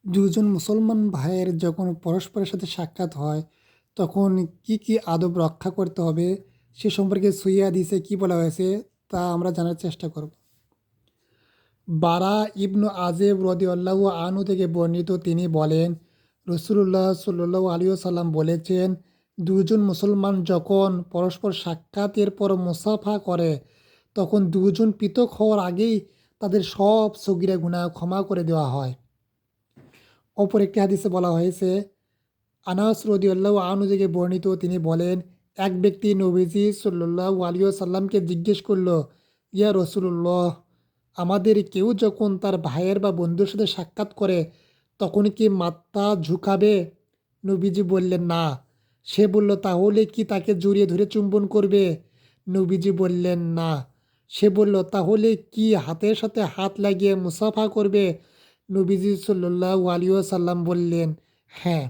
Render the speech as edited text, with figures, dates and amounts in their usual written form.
দুজন মুসলমান ভাইয়ের যখন পরস্পরের সাথে সাক্ষাৎ হয়, তখন কি, কি আদব রক্ষা করতে হবে সে সম্পর্কে সহিহ হাদিসে কি বলা হয়েছে তা আমরা জানার চেষ্টা করব। বারা ইবনু আজেব রাদিয়াল্লাহু আনহু থেকে বর্ণিত, তিনি বলেন, রাসূলুল্লাহ সাল্লাল্লাহু আলাইহি ওয়াসাল্লাম বলেছেন, দুজন মুসলমান যখন পরস্পর সাক্ষাতের পর মুসাফা করে, তখন দুজন পৃথক হওয়ার আগেই তাদের সব সগীরা গুনাহ ক্ষমা করে দেওয়া হয়। অপর একটি হাদিসে বলা হয়েছে, আনাস রাদিয়াল্লাহু আনহু থেকে বর্ণিত, তিনি বলেন, এক ব্যক্তি নবীজি সাল্লাল্লাহু আলাইহি ওয়াসাল্লামকে জিজ্ঞেস করল, ইয়া রাসূলুল্লাহ, আমাদের কেউ যখন তার ভাইয়ের বা বন্ধুর সাথে সাক্ষাৎ করে তখন কি মাথা ঝুঁকাবে? নবীজি বললেন, না। সে বলল, তাহলে কি তাকে জড়িয়ে ধরে চুম্বন করবে? নবীজি বললেন, না। সে বলল, তাহলে কি হাতের সাথে হাত লাগিয়ে মুসাফা করবে? নবীজি সাল্লাল্লাহু আলাইহি ওয়াসাল্লাম বললেন, হ্যাঁ।